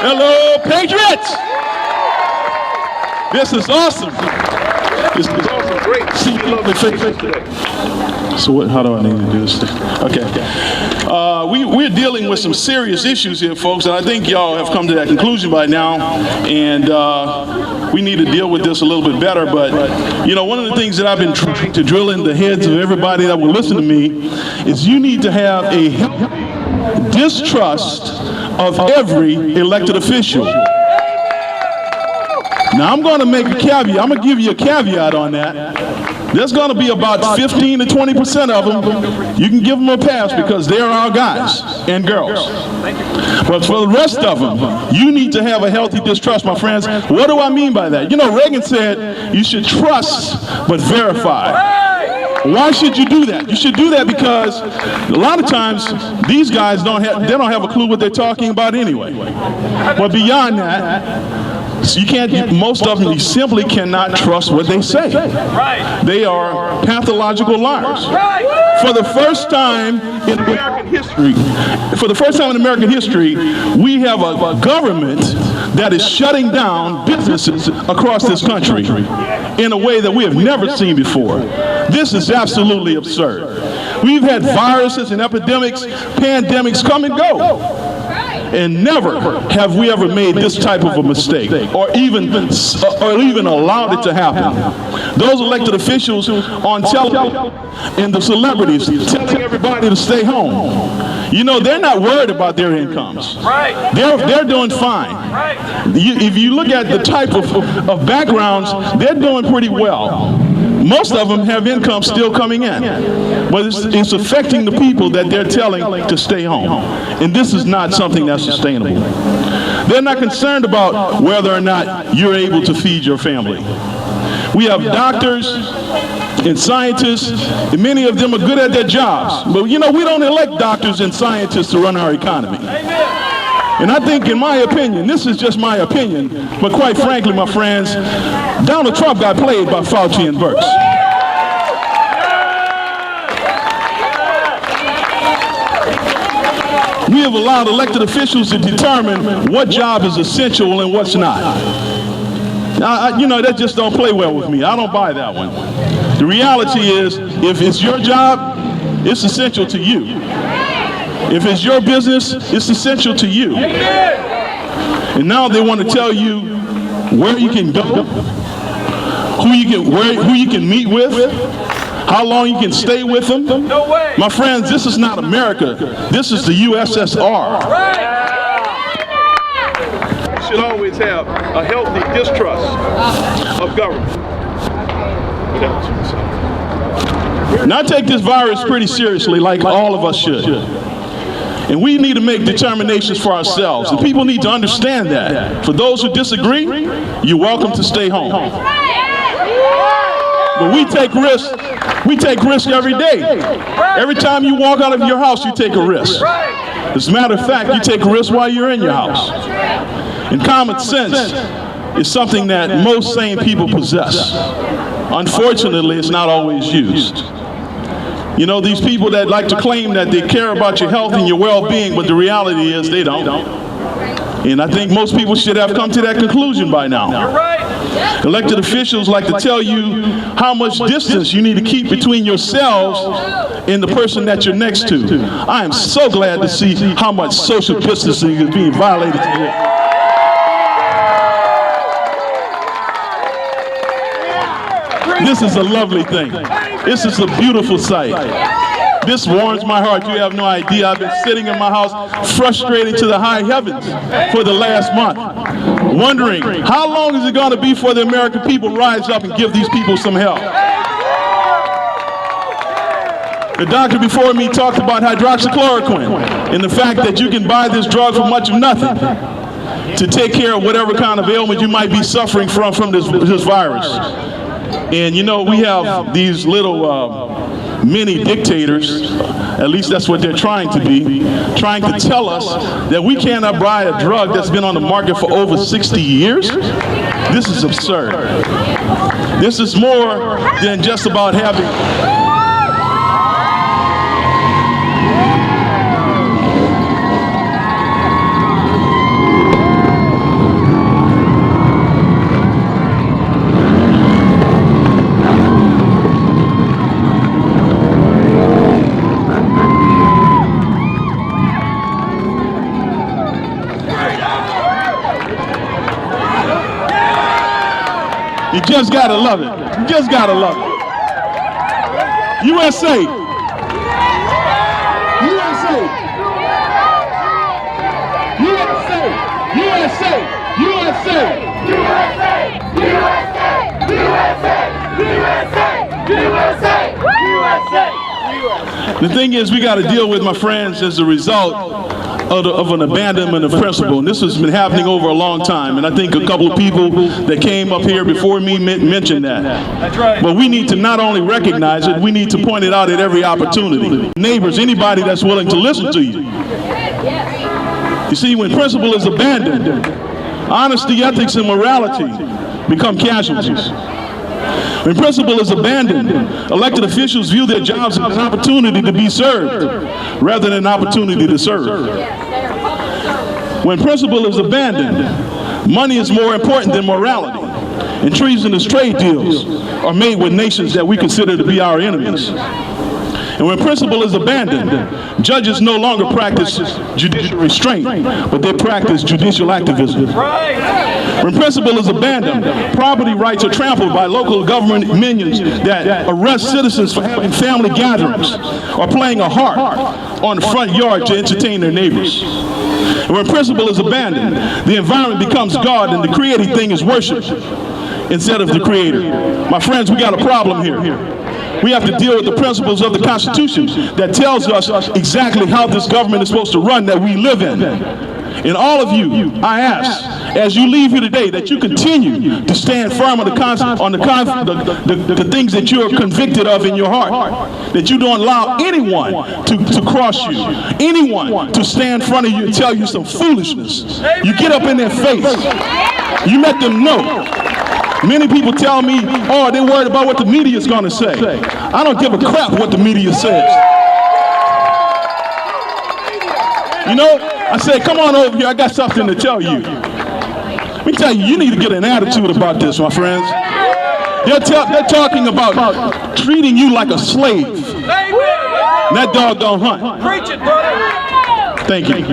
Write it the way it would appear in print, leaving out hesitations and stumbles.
Hello, Patriots! This is awesome. This is awesome. Great. See you lovely faces today. So how do I need to do this? Okay. We're dealing with some serious issues here, folks, and I think y'all have come to that conclusion by now, and we need to deal with this a little bit better. But, you know, one of the things that I've been trying to drill in the heads of everybody that will listen to me is you need to have a distrust of every elected official. Now, I'm going to make a caveat. I'm going to give you a caveat on that. There's going to be about 15 to 20% of them. You can give them a pass because they're our guys and girls. But for the rest of them, you need to have a healthy distrust, my friends. What do I mean by that? You know, Reagan said you should trust but verify. Why should you do that? You should do that because a lot of times these guys don't have a clue what they're talking about anyway. But beyond that, so you can't, most of them, you simply cannot trust what they say. They are pathological liars. For the first time in American history, we have a government that is shutting down businesses across this country in a way that we have never seen before. This is absolutely absurd. We've had viruses and epidemics, pandemics come and go. And never have we ever made this type of a mistake or even allowed it to happen. Those elected officials on television and the celebrities telling everybody to stay home. You know, they're not worried about their incomes. They're doing fine. If you look at the type of backgrounds, they're doing pretty well. Most of them have income still coming in, but it's affecting the people that they're telling to stay home. And this is not something that's sustainable. They're not concerned about whether or not you're able to feed your family. We have doctors and scientists, and many of them are good at their jobs. But you know, we don't elect doctors and scientists to run our economy. And I think, in my opinion, this is just my opinion, but quite frankly, my friends, Donald Trump got played by Fauci and Birx. We have allowed elected officials to determine what job is essential and what's not. You know, that just don't play well with me. I don't buy that one. The reality is, if it's your job, it's essential to you. If it's your business, it's essential to you. And now they want to tell you where you can go, who you can meet with, how long you can stay with them. No way. My friends, this is not America. This is the USSR. You should always have a healthy distrust of government. Now, I take this virus pretty seriously, like all of us should. And we need to make determinations for ourselves. And people need to understand that. For those who disagree, you're welcome to stay home. But we take risks. We take risks every day. Every time you walk out of your house, you take a risk. As a matter of fact, you take a risk while you're in your house. And common sense is something that most sane people possess. Unfortunately, it's not always used. You know, these people that like to claim that they care about your health and your well-being, but the reality is they don't. And I think most people should have come to that conclusion by now. You're right. Elected officials like to tell you how much distance you need to keep between yourselves and the person that you're next to. I am so glad to see how much social distancing is being violated today. This is a lovely thing. This is a beautiful sight. This warms my heart. You have no idea. I've been sitting in my house frustrated to the high heavens for the last month, wondering how long is it going to be before the American people rise up and give these people some help. The doctor before me talked about hydroxychloroquine and the fact that you can buy this drug for much of nothing to take care of whatever kind of ailment you might be suffering from this virus. And you know, we have these little mini dictators, at least that's what they're trying to be, trying to tell us that we cannot buy a drug that's been on the market for over 60 years. This is absurd. This is more than just about having You just gotta love it. You just gotta love it. USA. USA. USA. USA. USA. USA. USA. USA. USA. The thing is, we got to deal with, my friends, as a result of an abandonment of principle. And this has been happening over a long time. And I think a couple of people that came up here before me mentioned that. That's right. But we need to not only recognize it, we need to point it out at every opportunity. Neighbors, anybody that's willing to listen to you. You see, when principle is abandoned, honesty, ethics, and morality become casualties. When principle is abandoned, elected officials view their jobs as an opportunity to be served rather than an opportunity to serve. When principle is abandoned, money is more important than morality, and treasonous trade deals are made with nations that we consider to be our enemies. And when principle is abandoned, judges no longer practice judicial restraint, but they practice judicial activism. When principle is abandoned, property rights are trampled by local government minions that arrest citizens for having family gatherings or playing a harp on the front yard to entertain their neighbors. And when principle is abandoned, the environment becomes God and the created thing is worshipped instead of the creator. My friends, we got a problem here. We have to deal with the principles of the Constitution that tells us exactly how this government is supposed to run that we live in. And all of you, I ask, as you leave here today, that you continue to stand firm on the things that you are convicted of in your heart. That you don't allow anyone to cross you, anyone to stand in front of you and tell you some foolishness. You get up in their face. You let them know. Many people tell me, oh, they're worried about what the media is going to say. I don't give a crap what the media says. You know, I say, come on over here, I got something to tell you. Let me tell you, you need to get an attitude about this, my friends. They're talking about treating you like a slave. And that dog don't hunt. Preach it, brother. Thank you.